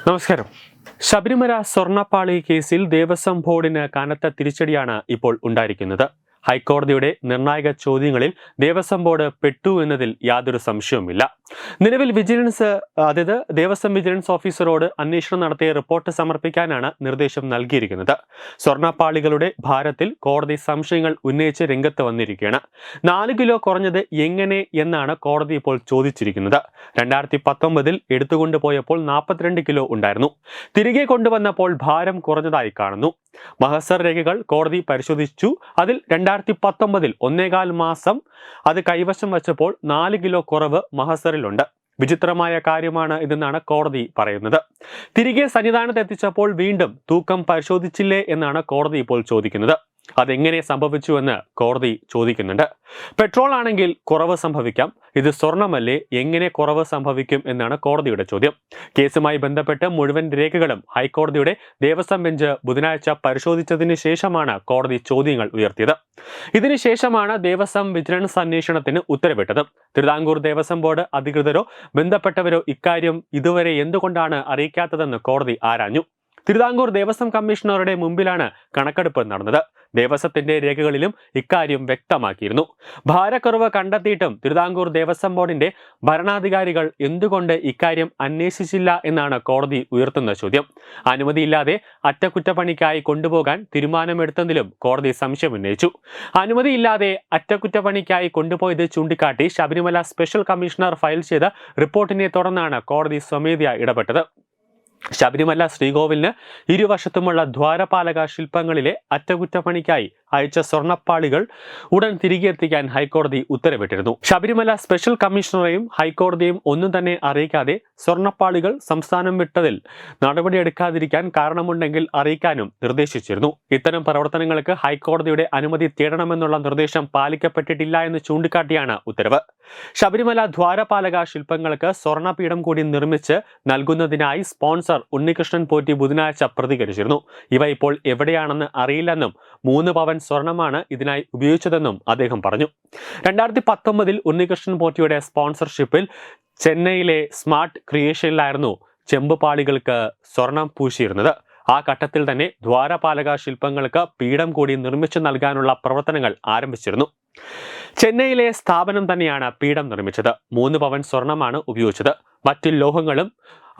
നമസ്കാരം. ശബരിമല സ്വർണ്ണപ്പാളി കേസിൽ ദേവസ്വം ബോർഡിന് കനത്ത തിരിച്ചടിയാണ് ഇപ്പോൾ ഉണ്ടായിരിക്കുന്നത്. ഹൈക്കോടതിയുടെ നിർണായക ചോദ്യങ്ങളിൽ ദേവസ്വം ബോർഡ് പെട്ടു എന്നതിൽ യാതൊരു സംശയവുമില്ല. നിലവിൽ ദേവസ്വം വിജിലൻസ് ഓഫീസറോട് അന്വേഷണം നടത്തിയ റിപ്പോർട്ട് സമർപ്പിക്കാനാണ് നിർദ്ദേശം നൽകിയിരിക്കുന്നത്. സ്വർണ്ണപ്പാളികളുടെ ഭാരത്തിൽ കോടതി സംശയങ്ങൾ ഉന്നയിച്ച് രംഗത്ത് വന്നിരിക്കുകയാണ്. 4 കിലോ കുറഞ്ഞത് എങ്ങനെ എന്നാണ് കോടതി ഇപ്പോൾ ചോദിച്ചിരിക്കുന്നത്. 2019 എടുത്തുകൊണ്ടുപോയപ്പോൾ 42 കിലോ ഉണ്ടായിരുന്നു. തിരികെ കൊണ്ടുവന്നപ്പോൾ ഭാരം കുറഞ്ഞതായി കാണുന്നു. മഹസർ രേഖകൾ കോടതി പരിശോധിച്ചു. അതിൽ 2019 1.25 മാസം അത് കൈവശം വച്ചപ്പോൾ 4 കിലോ കുറവ് മഹസറിലുണ്ട്. വിചിത്രമായ കാര്യമാണ് ഇതെന്നാണ് കോടതി പറയുന്നത്. തിരികെ സന്നിധാനത്ത് എത്തിച്ചപ്പോൾ വീണ്ടും തൂക്കം പരിശോധിച്ചില്ലേ എന്നാണ് കോടതി ഇപ്പോൾ ചോദിക്കുന്നത്. അതെങ്ങനെ സംഭവിച്ചുവെന്ന് കോടതി ചോദിക്കുന്നുണ്ട്. പെട്രോൾ ആണെങ്കിൽ കുറവ് സംഭവിക്കാം, ഇത് സ്വർണമല്ലേ, എങ്ങനെ കുറവ് സംഭവിക്കും എന്നാണ് കോടതിയുടെ ചോദ്യം. കേസുമായി ബന്ധപ്പെട്ട് മുഴുവൻ രേഖകളും ഹൈക്കോടതിയുടെ ദേവസ്വം ബെഞ്ച് ബുധനാഴ്ച പരിശോധിച്ചതിന് ശേഷമാണ് കോടതി ചോദ്യങ്ങൾ ഉയർത്തിയത്. ഇതിനുശേഷമാണ് ദേവസ്വം വിജിലൻസ് അന്വേഷണത്തിന് ഉത്തരവിട്ടത്. തിരുവിതാംകൂർ ദേവസ്വം ബോർഡ് അധികൃതരോ ബന്ധപ്പെട്ടവരോ ഇക്കാര്യം ഇതുവരെ എന്തുകൊണ്ടാണ് അറിയിക്കാത്തതെന്ന് കോടതി ആരാഞ്ഞു. തിരുവിതാംകൂർ ദേവസ്വം കമ്മീഷണറുടെ മുമ്പിലാണ് കണക്കെടുപ്പ് നടന്നത്. ദേവസ്വത്തിന്റെ രേഖകളിലും ഇക്കാര്യം വ്യക്തമാക്കിയിരുന്നു. ഭാരക്കുറവ് കണ്ടെത്തിയിട്ടും തിരുവിതാംകൂർ ദേവസ്വം ബോർഡിന്റെ ഭരണാധികാരികൾ എന്തുകൊണ്ട് ഇക്കാര്യം അന്വേഷിച്ചില്ല എന്നാണ് കോടതി ഉയർത്തുന്ന ചോദ്യം. അനുമതിയില്ലാതെ അറ്റകുറ്റപ്പണിക്കായി കൊണ്ടുപോകാൻ തീരുമാനമെടുത്തതിലും കോടതി സംശയം ഉന്നയിച്ചു. അനുമതിയില്ലാതെ അറ്റകുറ്റപ്പണിക്കായി കൊണ്ടുപോയത് ചൂണ്ടിക്കാട്ടി ശബരിമല സ്പെഷ്യൽ കമ്മീഷണർ ഫയൽ ചെയ്ത റിപ്പോർട്ടിനെ തുടർന്നാണ് കോടതി സ്വമേധയാ ഇടപെട്ടത്. ശബരിമല ശ്രീകോവിലിന് ഇരുവശത്തുമുള്ള ദ്വാരപാലക ശില്പങ്ങളിലെ അറ്റകുറ്റപ്പണിക്കായി അയച്ച സ്വർണ്ണപ്പാളികൾ ഉടൻ തിരികെ എത്തിക്കാൻ ഹൈക്കോടതി ഉത്തരവിട്ടിരുന്നു. ശബരിമല സ്പെഷ്യൽ കമ്മീഷണറെയും ഹൈക്കോടതിയും ഒന്നും തന്നെ അറിയിക്കാതെ സ്വർണ്ണപ്പാളികൾ സംസ്ഥാനം വിട്ടതിൽ നടപടിയെടുക്കാതിരിക്കാൻ കാരണമുണ്ടെങ്കിൽ അറിയിക്കാനും നിർദ്ദേശിച്ചിരുന്നു. ഇത്തരം പ്രവർത്തനങ്ങൾക്ക് ഹൈക്കോടതിയുടെ അനുമതി തേടണമെന്നുള്ള നിർദ്ദേശം പാലിക്കപ്പെട്ടിട്ടില്ല എന്ന് ചൂണ്ടിക്കാട്ടിയാണ് ഉത്തരവ്. ശബരിമല ദ്വാരപാലക ശില്പങ്ങൾക്ക് സ്വർണ്ണപീഠം കൂടി നിർമ്മിച്ച് നൽകുന്നതിനായി സ്പോൺസർ ഉണ്ണികൃഷ്ണൻ പോറ്റി ബുധനാഴ്ച പ്രതികരിച്ചിരുന്നു. ഇവ ഇപ്പോൾ എവിടെയാണെന്ന് അറിയില്ലെന്നും 3 പവൻ സ്വർണമാണ് ഇതിനായി ഉപയോഗിച്ചതെന്നും അദ്ദേഹം പറഞ്ഞു. 2019 ഉണ്ണികൃഷ്ണൻ പോറ്റിയുടെ സ്പോൺസർഷിപ്പിൽ ചെന്നൈയിലെ സ്മാർട്ട് ക്രിയേഷനിലായിരുന്നു ചെമ്പുപാളികൾക്ക് സ്വർണം പൂശിയിരുന്നത്. ആ ഘട്ടത്തിൽ തന്നെ ദ്വാരപാലക ശില്പങ്ങൾക്ക് പീഠം കൂടി നിർമ്മിച്ചു നൽകാനുള്ള പ്രവർത്തനങ്ങൾ ആരംഭിച്ചിരുന്നു. ചെന്നൈയിലെ സ്ഥാപനം തന്നെയാണ് പീഠം നിർമ്മിച്ചത്. 3 പവൻ സ്വർണമാണ് ഉപയോഗിച്ചത്. മറ്റു ലോഹങ്ങളും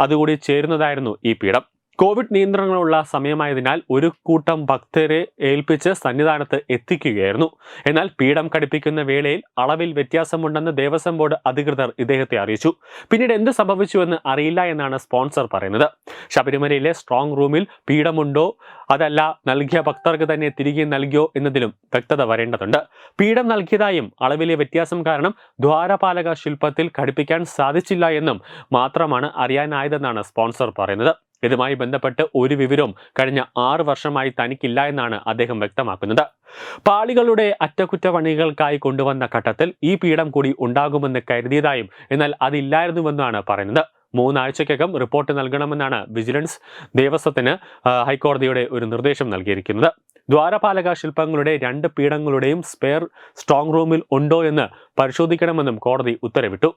അതുകൂടി ചേരുന്നതായിരുന്നു ഈ പീഠം. കോവിഡ് നിയന്ത്രണങ്ങളുള്ള സമയമായതിനാൽ ഒരു കൂട്ടം ഭക്തരെ ഏൽപ്പിച്ച് സന്നിധാനത്ത് എത്തിക്കുകയായിരുന്നു. എന്നാൽ പീഠം ഘടിപ്പിക്കുന്ന വേളയിൽ അളവിൽ വ്യത്യാസമുണ്ടെന്ന് ദേവസ്വം ബോർഡ് അധികൃതർ ഇദ്ദേഹത്തെ അറിയിച്ചു. പിന്നീട് എന്ത് സംഭവിച്ചുവെന്ന് അറിയില്ല എന്നാണ് സ്പോൺസർ പറയുന്നത്. ശബരിമലയിലെ സ്ട്രോങ് റൂമിൽ പീഠമുണ്ടോ അതല്ല നൽകിയ ഭക്തർക്ക് തന്നെ തിരികെ നൽകിയോ എന്നതിലും വ്യക്തത വരേണ്ടതുണ്ട്. പീഠം നൽകിയതായും അളവിലെ വ്യത്യാസം കാരണം ദ്വാരപാലക ശില്പത്തിൽ ഘടിപ്പിക്കാൻ സാധിച്ചില്ല എന്നും മാത്രമാണ് അറിയാനായതെന്നാണ് സ്പോൺസർ പറയുന്നത്. ഇതുമായി ബന്ധപ്പെട്ട് ഒരു വിവരവും കഴിഞ്ഞ 6 വർഷമായി തനിക്കില്ല എന്നാണ് അദ്ദേഹം വ്യക്തമാക്കുന്നത്. പാളികളുടെ അറ്റകുറ്റപ്പണികൾക്കായി കൊണ്ടുവന്ന ഘട്ടത്തിൽ ഈ പീഠം കൂടി ഉണ്ടാകുമെന്ന് കരുതിയതായും എന്നാൽ അതില്ലായിരുന്നുവെന്നാണ് പറയുന്നത്. 3 ആഴ്ചക്കകം റിപ്പോർട്ട് നൽകണമെന്നാണ് വിജിലൻസ് ദേവസ്വത്തിന് ഹൈക്കോടതിയുടെ ഒരു നിർദ്ദേശം നൽകിയിരിക്കുന്നത്. ദ്വാരപാലക ശില്പങ്ങളുടെ 2 പീഠങ്ങളുടെയും സ്പെയർ സ്ട്രോങ് റൂമിൽ ഉണ്ടോ എന്ന് പരിശോധിക്കണമെന്നും കോടതി ഉത്തരവിട്ടു.